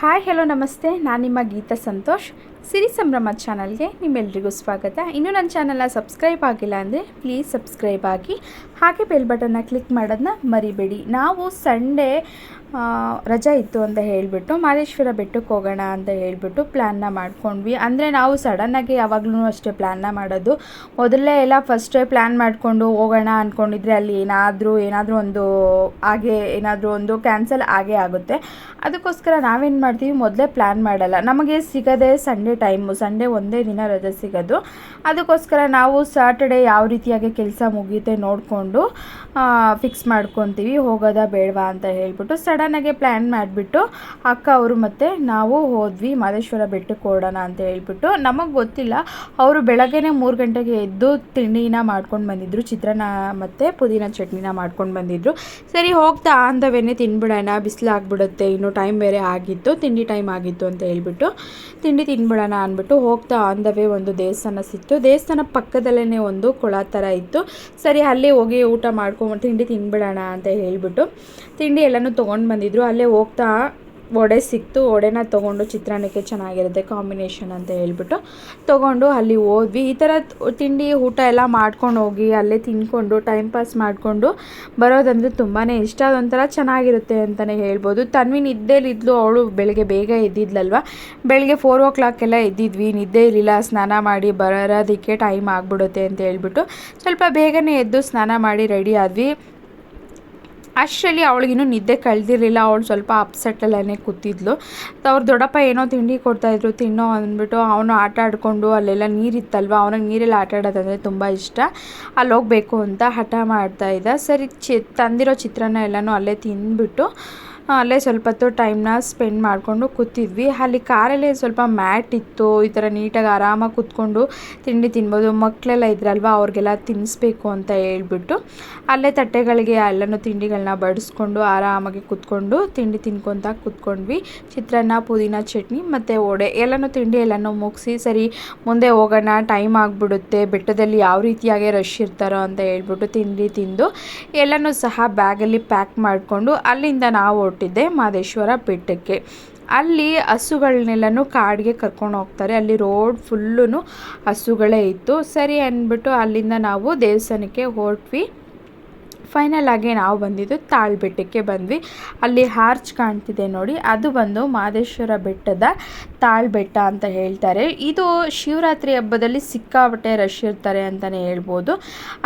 Hi hello ನಮಸ್ತೆ, ನಾನು ನಿಮ್ಮ ಗೀತಾ ಸಂತೋಷ್. ಸಿರಿ ಸಂಭ್ರಮ ಚಾನಲ್ಗೆ ನಿಮ್ಮೆಲ್ರಿಗೂ ಸ್ವಾಗತ. ಇನ್ನೂ ನನ್ನ ಚಾನಲ್ನ ಸಬ್ಸ್ಕ್ರೈಬ್ ಆಗಿಲ್ಲ ಅಂದರೆ ಪ್ಲೀಸ್ ಸಬ್ಸ್ಕ್ರೈಬ್ ಆಗಿ, ಹಾಗೆ ಬೆಲ್ ಬಟನ್ನ ಕ್ಲಿಕ್ ಮಾಡೋದನ್ನ ಮರಿಬೇಡಿ. ನಾವು ಸಂಡೇ ರಜಾ ಇತ್ತು ಅಂತ ಹೇಳಿಬಿಟ್ಟು ಮಾದೇಶ್ವರ ಬೆಟ್ಟಕ್ಕೆ ಹೋಗೋಣ ಅಂತ ಹೇಳಿಬಿಟ್ಟು ಪ್ಲ್ಯಾನ್ನ ಮಾಡ್ಕೊಂಡ್ವಿ. ಅಂದರೆ ನಾವು ಸಡನ್ನಾಗಿ ಯಾವಾಗಲೂ ಅಷ್ಟೇ ಪ್ಲ್ಯಾನ್ನ ಮಾಡೋದು. ಮೊದಲೇ ಎಲ್ಲ ಫಸ್ಟೇ ಪ್ಲ್ಯಾನ್ ಮಾಡಿಕೊಂಡು ಹೋಗೋಣ ಅಂದ್ಕೊಂಡಿದ್ರೆ ಅಲ್ಲಿ ಏನಾದರೂ ಒಂದು ಕ್ಯಾನ್ಸಲ್ ಆಗೇ ಆಗುತ್ತೆ. ಅದಕ್ಕೋಸ್ಕರ ನಾವೇನು ಮಾಡ್ತೀವಿ, ಮೊದಲೇ ಪ್ಲ್ಯಾನ್ ಮಾಡಲ್ಲ. ನಮಗೆ ಸಿಗೋದೇ ಸಂಡೇ ಒಂದೇ ದಿನ ರಜೆ ಸಿಗೋದು. ಅದಕ್ಕೋಸ್ಕರ ನಾವು ಸಾಟರ್ಡೆ ಯಾವ ರೀತಿಯಾಗಿ ಕೆಲಸ ಮುಗಿಯುತ್ತೆ ನೋಡಿಕೊಂಡು ಫಿಕ್ಸ್ ಮಾಡ್ಕೊತೀವಿ, ಹೋಗೋದಾ ಬೇಡವಾ ಅಂತ ಹೇಳ್ಬಿಟ್ಟು. ಸಡನ್ನಾಗೆ ಪ್ಲ್ಯಾನ್ ಮಾಡಿಬಿಟ್ಟು ಅಕ್ಕ ಅವರು ಮತ್ತು ನಾವು ಹೋದ್ವಿ ಮಾದೇಶ್ವರ ಬೆಟ್ಟಕ್ಕೆ ಹೊರಡೋಣ ಅಂತ ಹೇಳ್ಬಿಟ್ಟು. ನಮಗೆ ಗೊತ್ತಿಲ್ಲ, ಅವರು ಬೆಳಗ್ಗೆನೇ 3 ಗಂಟೆಗೆ ಎದ್ದು ತಿಂಡಿನ ಮಾಡ್ಕೊಂಡು ಬಂದಿದ್ದರು, ಚಿತ್ರಾನ್ನ ಮತ್ತು ಪುದೀನ ಚಟ್ನಿನ ಮಾಡ್ಕೊಂಡು ಬಂದಿದ್ದರು. ಸರಿ ಹೋಗ್ತಾ ಆಂದವೇನೆ ತಿನ್ಬಿಡೋಣ, ಬಿಸಿಲಾಗ್ಬಿಡುತ್ತೆ, ಇನ್ನು ಟೈಮ್ ಬೇರೆ ಆಗಿತ್ತು, ತಿಂಡಿ ಟೈಮ್ ಆಗಿತ್ತು ಅಂತ ಹೇಳ್ಬಿಟ್ಟು ತಿಂಡಿ ತಿನ್ಬಿಡೋಣ ಅಂದ್ಬಿಟ್ಟು ಹೋಗ್ತಾ ಆಂದವೇ ಒಂದು ದೇವಸ್ಥಾನ ಸಿಕ್ತು. ದೇವಸ್ಥಾನ ಪಕ್ಕದಲ್ಲೇ ಒಂದು ಕೊಳ ಥರ ಇತ್ತು. ಸರಿ ಅಲ್ಲಿ ಹೋಗಿ ಊಟ ಮಾಡ್ಕೊಂಡು ತಿಂಡಿ ತಿನ್ಬಿಡೋಣ ಅಂತ ಹೇಳ್ಬಿಟ್ಟು ತಿಂಡಿ ಎಲ್ಲನೂ ತೊಗೊಂಡು ಬಂದಿದ್ರು. ಅಲ್ಲೇ ಹೋಗ್ತಾ ವಡೆ ಸಿಕ್ತು, ವಡೆನ ತೊಗೊಂಡು ಚಿತ್ರಾನ್ನಕ್ಕೆ ಚೆನ್ನಾಗಿರುತ್ತೆ ಕಾಂಬಿನೇಷನ್ ಅಂತ ಹೇಳ್ಬಿಟ್ಟು ತೊಗೊಂಡು ಅಲ್ಲಿ ಹೋದ್ವಿ. ಈ ಥರ ತಿಂಡಿ ಊಟ ಎಲ್ಲ ಮಾಡ್ಕೊಂಡು ಹೋಗಿ ಅಲ್ಲೇ ತಿನ್ಕೊಂಡು ಟೈಮ್ ಪಾಸ್ ಮಾಡಿಕೊಂಡು ಬರೋದಂದರೆ ತುಂಬಾ ಇಷ್ಟ. ಅದೊಂಥರ ಚೆನ್ನಾಗಿರುತ್ತೆ ಅಂತಲೇ ಹೇಳ್ಬೋದು. ತನ್ವಿ ನಿದ್ದೆಲಿದ್ಲು, ಅವಳು ಬೆಳಗ್ಗೆ ಬೇಗ ಎದ್ದಿದ್ಲಲ್ವ, ಬೆಳಗ್ಗೆ 4 o'clock ಎಲ್ಲ ಎದ್ದಿದ್ವಿ. ನಿದ್ದೆ ಇರಲಿಲ್ಲ, ಸ್ನಾನ ಮಾಡಿ ಬರೋದಕ್ಕೆ ಟೈಮ್ ಆಗಿಬಿಡುತ್ತೆ ಅಂತ ಹೇಳ್ಬಿಟ್ಟು ಸ್ವಲ್ಪ ಬೇಗನೆ ಎದ್ದು ಸ್ನಾನ ಮಾಡಿ ರೆಡಿ ಆದ್ವಿ. ಅಷ್ಟರಲ್ಲಿ ಅವಳಿಗಿನ್ನೂ ನಿದ್ದೆ ಕಳೆದಿರಲಿಲ್ಲ, ಅವಳು ಸ್ವಲ್ಪ ಅಪ್ಸೆಟ್ಟಲ್ಲೇ ಕೂತಿದ್ಲು. ಅವ್ರ ದೊಡ್ಡಪ್ಪ ಏನೋ ತಿಂಡಿ ಕೊಡ್ತಾಯಿದ್ರು, ತಿನ್ನೋ ಅಂದ್ಬಿಟ್ಟು ಅವನು ಆಟ ಆಡಿಕೊಂಡು, ಅಲ್ಲೆಲ್ಲ ನೀರಿತ್ತಲ್ವ, ಅವನಿಗೆ ನೀರೆಲ್ಲ ಆಟ ಆಡೋದಂದರೆ ತುಂಬ ಇಷ್ಟ, ಅಲ್ಲಿ ಹೋಗಬೇಕು ಅಂತ ಹಠ ಮಾಡ್ತಾಯಿದ್ದ. ಸರಿ ತಂದಿರೋ ಚಿತ್ರಾನ್ನ ಎಲ್ಲನೂ ಅಲ್ಲೇ ತಿಂದ್ಬಿಟ್ಟು ಅಲ್ಲೇ ಸ್ವಲ್ಪ ಹೊತ್ತು ಟೈಮ್ನ ಸ್ಪೆಂಡ್ ಮಾಡಿಕೊಂಡು ಕೂತಿದ್ವಿ. ಅಲ್ಲಿ ಕಾರಲ್ಲೇ ಸ್ವಲ್ಪ ಮ್ಯಾಟ್ ಇತ್ತು, ಈ ಥರ ನೀಟಾಗಿ ಆರಾಮಾಗಿ ಕೂತ್ಕೊಂಡು ತಿಂಡಿ ತಿನ್ಬೋದು. ಮಕ್ಕಳೆಲ್ಲ ಇದ್ರಲ್ವ, ಅವ್ರಿಗೆಲ್ಲ ತಿನ್ನಿಸ್ಬೇಕು ಅಂತ ಹೇಳ್ಬಿಟ್ಟು ಅಲ್ಲೇ ತಟ್ಟೆಗಳಿಗೆ ಎಲ್ಲನೂ ತಿಂಡಿಗಳನ್ನ ಬಡಿಸ್ಕೊಂಡು ಆರಾಮಾಗಿ ಕೂತ್ಕೊಂಡು ತಿಂಡಿ ತಿನ್ಕೊತ ಕೂತ್ಕೊಂಡ್ವಿ. ಚಿತ್ರಾನ್ನ, ಪುದೀನ ಚಟ್ನಿ ಮತ್ತು ವಡೆ ಎಲ್ಲನೂ ತಿಂಡಿ ಎಲ್ಲನೂ ಮುಗಿಸಿ ಸರಿ ಮುಂದೆ ಹೋಗೋಣ, ಟೈಮ್ ಆಗಿಬಿಡುತ್ತೆ, ಬೆಟ್ಟದಲ್ಲಿ ಯಾವ ರೀತಿಯಾಗಿ ರಶ್ ಇರ್ತಾರೋ ಅಂತ ಹೇಳ್ಬಿಟ್ಟು ತಿಂಡಿ ತಿಂದು ಎಲ್ಲನೂ ಸಹ ಬ್ಯಾಗಲ್ಲಿ ಪ್ಯಾಕ್ ಮಾಡಿಕೊಂಡು ಅಲ್ಲಿಂದ ನಾವು ಹೊರಟಿದ್ದೆ ಮಾದೇಶ್ವರ ಬೆಟ್ಟಕ್ಕೆ. ಅಲ್ಲಿ ಹಸುಗಳನ್ನೆಲ್ಲನೂ ಕಾಡಿಗೆ ಕರ್ಕೊಂಡು ಹೋಗ್ತಾರೆ. ಅಲ್ಲಿ ರೋಡ್ ಫುಲ್ಲೂ ಹಸುಗಳೇ ಇತ್ತು. ಸರಿ ಅಂದ್ಬಿಟ್ಟು ಅಲ್ಲಿಂದ ನಾವು ದೇವಸ್ಥಾನಕ್ಕೆ ಹೊರಟ್ವಿ. ಫೈನಲ್ ಆಗಿ ನಾವು ಬಂದಿದ್ದು ತಾಳ್ಬೆಟ್ಟಕ್ಕೆ ಬಂದ್ವಿ. ಅಲ್ಲಿ ಆರ್ಚ್ ಕಾಣ್ತಿದೆ ನೋಡಿ, ಅದು ಬಂದು ಮಾದೇಶ್ವರ ಬೆಟ್ಟದ ತಾಳ್ಬೆಟ್ಟ ಅಂತ ಹೇಳ್ತಾರೆ. ಇದು ಶಿವರಾತ್ರಿ ಹಬ್ಬದಲ್ಲಿ ಸಿಕ್ಕಾಪಟ್ಟೆ ರಶ್ ಇರ್ತಾರೆ ಅಂತಲೇ ಹೇಳ್ಬೋದು.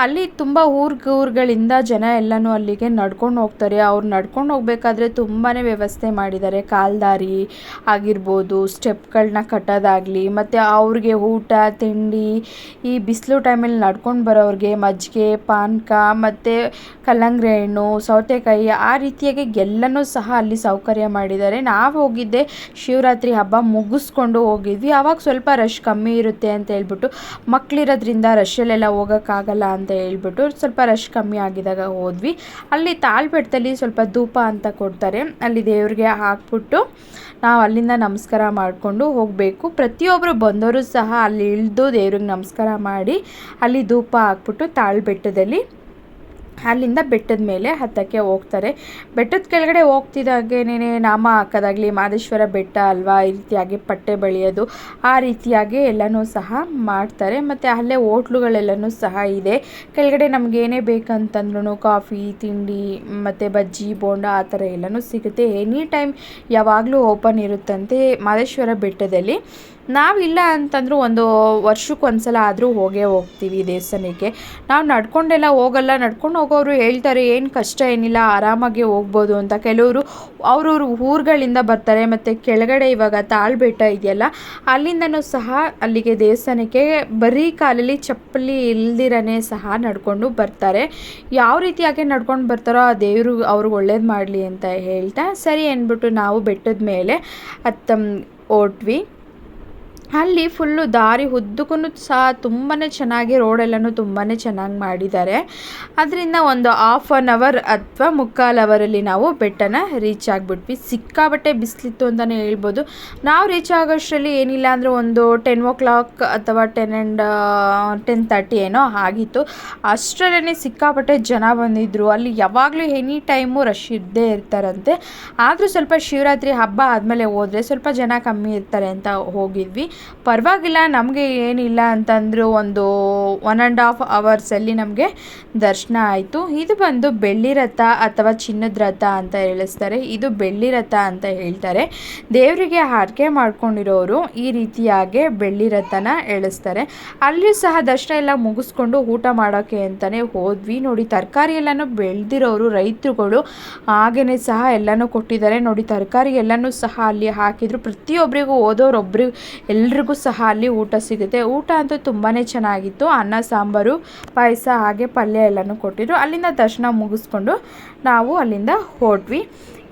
ಅಲ್ಲಿ ತುಂಬ ಊರುಗಳಿಂದ ಜನ ಎಲ್ಲನೂ ಅಲ್ಲಿಗೆ ನಡ್ಕೊಂಡು ಹೋಗ್ತಾರೆ. ಅವ್ರು ನಡ್ಕೊಂಡು ಹೋಗ್ಬೇಕಾದ್ರೆ ತುಂಬಾ ವ್ಯವಸ್ಥೆ ಮಾಡಿದ್ದಾರೆ, ಕಾಲ್ದಾರಿ ಆಗಿರ್ಬೋದು, ಸ್ಟೆಪ್ಗಳನ್ನ ಕಟ್ಟೋದಾಗಲಿ, ಮತ್ತು ಅವ್ರಿಗೆ ಊಟ ತಿಂಡಿ, ಈ ಬಿಸಿಲು ಟೈಮಲ್ಲಿ ನಡ್ಕೊಂಡು ಬರೋರಿಗೆ ಮಜ್ಜಿಗೆ, ಪಾನಕ ಮತ್ತು ಕಲ್ಲಂಗಡಿ ಹಣ್ಣು, ಸೌತೆಕಾಯಿ, ಆ ರೀತಿಯಾಗಿ ಎಲ್ಲನೂ ಸಹ ಅಲ್ಲಿ ಸೌಕರ್ಯ ಮಾಡಿದ್ದಾರೆ. ನಾವು ಹೋಗಿದ್ದೆ ಶಿವರಾತ್ರಿ ಹಬ್ಬ ಮುಗಿಸ್ಕೊಂಡು ಹೋಗಿದ್ವಿ. ಆವಾಗ ಸ್ವಲ್ಪ ರಶ್ ಕಮ್ಮಿ ಇರುತ್ತೆ ಅಂತ ಹೇಳ್ಬಿಟ್ಟು, ಮಕ್ಕಳಿರೋದ್ರಿಂದ ರಶಲ್ಲೆಲ್ಲ ಹೋಗೋಕ್ಕಾಗಲ್ಲ ಅಂತ ಹೇಳ್ಬಿಟ್ಟು ಸ್ವಲ್ಪ ರಶ್ ಕಮ್ಮಿ ಆಗಿದಾಗ ಹೋದ್ವಿ. ಅಲ್ಲಿ ತಾಳ್ಬೆಟ್ಟದಲ್ಲಿ ಸ್ವಲ್ಪ ಧೂಪ ಅಂತ ಕೊಡ್ತಾರೆ, ಅಲ್ಲಿ ದೇವ್ರಿಗೆ ಹಾಕ್ಬಿಟ್ಟು ನಾವು ಅಲ್ಲಿಂದ ನಮಸ್ಕಾರ ಮಾಡಿಕೊಂಡು ಹೋಗಬೇಕು. ಪ್ರತಿಯೊಬ್ಬರು ಬಂದವರು ಸಹ ಅಲ್ಲಿ ಇಳಿದು ದೇವ್ರಿಗೆ ನಮಸ್ಕಾರ ಮಾಡಿ ಅಲ್ಲಿ ಧೂಪ ಹಾಕ್ಬಿಟ್ಟು ತಾಳ್ಬೆಟ್ಟದಲ್ಲಿ ಅಲ್ಲಿಂದ ಬೆಟ್ಟದ ಮೇಲೆ ಹತ್ತಕ್ಕೆ ಹೋಗ್ತಾರೆ. ಬೆಟ್ಟದ ಕೆಳಗಡೆ ಹೋಗ್ತಿದ್ದಾಗೇನೆ ನಾಮ ಹಾಕೋದಾಗಲಿ, ಮಾದೇಶ್ವರ ಬೆಟ್ಟ ಅಲ್ವಾ, ಈ ರೀತಿಯಾಗಿ ಪಟ್ಟೆ ಬಳಿಯೋದು, ಆ ರೀತಿಯಾಗಿ ಎಲ್ಲನೂ ಸಹ ಮಾಡ್ತಾರೆ. ಮತ್ತು ಅಲ್ಲೇ ಹೋಟ್ಲುಗಳೆಲ್ಲನೂ ಸಹ ಇದೆ. ಕೆಳಗಡೆ ನಮಗೇನೇ ಬೇಕಂತಂದ್ರೂ ಕಾಫಿ, ತಿಂಡಿ ಮತ್ತು ಬಜ್ಜಿ, ಬೋಂಡ ಆ ಥರ ಎಲ್ಲನೂ ಸಿಗುತ್ತೆ. ಎನಿ ಟೈಮ್ ಯಾವಾಗಲೂ ಓಪನ್ ಇರುತ್ತಂತೆ ಮಾದೇಶ್ವರ ಬೆಟ್ಟದಲ್ಲಿ. ನಾವಿಲ್ಲ ಅಂತಂದರೂ ಒಂದು ವರ್ಷಕ್ಕೊಂದ್ಸಲ ಆದರೂ ಹೋಗ್ತೀವಿ ದೇವಸ್ಥಾನಕ್ಕೆ. ನಾವು ನಡ್ಕೊಂಡೆಲ್ಲ ಹೋಗಲ್ಲ, ನಡ್ಕೊಂಡು ಹೋಗೋರು ಹೇಳ್ತಾರೆ ಏನು ಕಷ್ಟ ಏನಿಲ್ಲ, ಆರಾಮಾಗಿ ಹೋಗ್ಬೋದು ಅಂತ. ಕೆಲವರು ಅವ್ರವ್ರ ಊರುಗಳಿಂದ ಬರ್ತಾರೆ. ಮತ್ತು ಕೆಳಗಡೆ ಇವಾಗ ತಾಳ್ಬೆಟ್ಟ ಇದೆಯಲ್ಲ, ಅಲ್ಲಿಂದನೂ ಸಹ ಅಲ್ಲಿಗೆ ದೇವಸ್ಥಾನಕ್ಕೆ ಬರೀ ಕಾಲಲ್ಲಿ ಚಪ್ಪಲಿ ಇಲ್ದಿರನೇ ಸಹ ನಡ್ಕೊಂಡು ಬರ್ತಾರೆ. ಯಾವ ರೀತಿಯಾಗಿ ನಡ್ಕೊಂಡು ಬರ್ತಾರೋ ಆ ದೇವರು ಅವ್ರಿಗೆ ಒಳ್ಳೇದು ಮಾಡಲಿ ಅಂತ ಹೇಳ್ತಾ ಸರಿ ಅಂದ್ಬಿಟ್ಟು ನಾವು ಬೆಟ್ಟದ ಮೇಲೆ ಹೊರಟ್ವಿ. ಅಲ್ಲಿ ಫುಲ್ಲು ದಾರಿ ಉದ್ದಕ್ಕೂ ಸಹ ತುಂಬಾ ಚೆನ್ನಾಗಿ ರೋಡೆಲ್ಲನೂ ತುಂಬಾ ಚೆನ್ನಾಗಿ ಮಾಡಿದ್ದಾರೆ. ಅದರಿಂದ ಒಂದು 1/2 ಅವರ್ ಅಥವಾ 3/4 ಅವರಲ್ಲಿ ನಾವು ಬೆಟ್ಟನ ರೀಚ್ ಆಗಿಬಿಟ್ವಿ. ಸಿಕ್ಕಾಬಟ್ಟೆ ಬಿಸಿಲಿತ್ತು ಅಂತಲೇ ಹೇಳ್ಬೋದು. ನಾವು ರೀಚ್ ಆಗೋಷ್ಟರಲ್ಲಿ ಏನಿಲ್ಲ ಅಂದರೆ ಒಂದು 10 o'clock ಅಥವಾ 10:30 ಏನೋ ಆಗಿತ್ತು. ಅಷ್ಟರಲ್ಲೇ ಸಿಕ್ಕಾಪಟ್ಟೆ ಜನ ಬಂದಿದ್ದರು. ಅಲ್ಲಿ ಯಾವಾಗಲೂ ಎನಿ ಟೈಮು ರಶ್ ಇದ್ದೇ ಇರ್ತಾರಂತೆ. ಆದರೂ ಸ್ವಲ್ಪ ಶಿವರಾತ್ರಿ ಹಬ್ಬ ಆದಮೇಲೆ ಹೋದರೆ ಸ್ವಲ್ಪ ಜನ ಕಮ್ಮಿ ಇರ್ತಾರೆ ಅಂತ ಹೋಗಿದ್ವಿ. ಪರವಾಗಿಲ್ಲ, ನಮಗೆ ಏನಿಲ್ಲ ಅಂತಂದರೂ ಒಂದು 1.5 ಅವರ್ಸಲ್ಲಿ ನಮಗೆ ದರ್ಶನ ಆಯಿತು. ಇದು ಬಂದು ಬೆಳ್ಳಿ ರಥ ಅಥವಾ ಚಿನ್ನದ ರಥ ಅಂತ ಹೇಳಿಸ್ತಾರೆ. ಇದು ಬೆಳ್ಳಿ ರಥ ಅಂತ ಹೇಳ್ತಾರೆ. ದೇವರಿಗೆ ಹರಕೆ ಮಾಡ್ಕೊಂಡಿರೋರು ಈ ರೀತಿಯಾಗಿ ಬೆಳ್ಳಿ ರಥನ ಎಳಿಸ್ತಾರೆ. ಅಲ್ಲಿಯೂ ಸಹ ದರ್ಶನ ಎಲ್ಲ ಮುಗಿಸ್ಕೊಂಡು ಊಟ ಮಾಡೋಕ್ಕೆ ಅಂತಲೇ ಹೋದ್ವಿ. ನೋಡಿ, ತರಕಾರಿ ಎಲ್ಲನೂ ಬೆಳೆದಿರೋರು ರೈತರುಗಳು ಹಾಗೆಯೇ ಸಹ ಎಲ್ಲನೂ ಕೊಟ್ಟಿದ್ದಾರೆ. ನೋಡಿ, ತರಕಾರಿ ಎಲ್ಲನೂ ಸಹ ಅಲ್ಲಿ ಹಾಕಿದ್ರು. ಪ್ರತಿಯೊಬ್ಬರಿಗೂ ಓದೋರೊಬ್ಬರು ಎಲ್ರಿಗೂ ಸಹ ಅಲ್ಲಿ ಊಟ ಸಿಗುತ್ತೆ. ಊಟ ಅಂತೂ ತುಂಬಾ ಚೆನ್ನಾಗಿತ್ತು. ಅನ್ನ, ಸಾಂಬಾರು, ಪಾಯಸ ಹಾಗೆ ಪಲ್ಯ ಎಲ್ಲನೂ ಕೊಟ್ಟಿದ್ರು. ಅಲ್ಲಿಂದ ದರ್ಶನ ಮುಗಿಸ್ಕೊಂಡು ನಾವು ಅಲ್ಲಿಂದ ಹೊರಟ್ವಿ.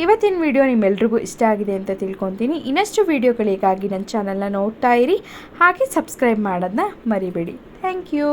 ಇವತ್ತಿನ ವಿಡಿಯೋ ನಿಮ್ಮೆಲ್ರಿಗೂ ಇಷ್ಟ ಆಗಿದೆ ಅಂತ ತಿಳ್ಕೊತೀನಿ. ಇನ್ನಷ್ಟು ವಿಡಿಯೋಗಳಿಗಾಗಿ ನನ್ನ ಚಾನಲ್ನ ನೋಡ್ತಾ ಇರಿ. ಹಾಗೆ ಸಬ್ಸ್ಕ್ರೈಬ್ ಮಾಡೋದನ್ನ ಮರಿಬೇಡಿ. Thank you.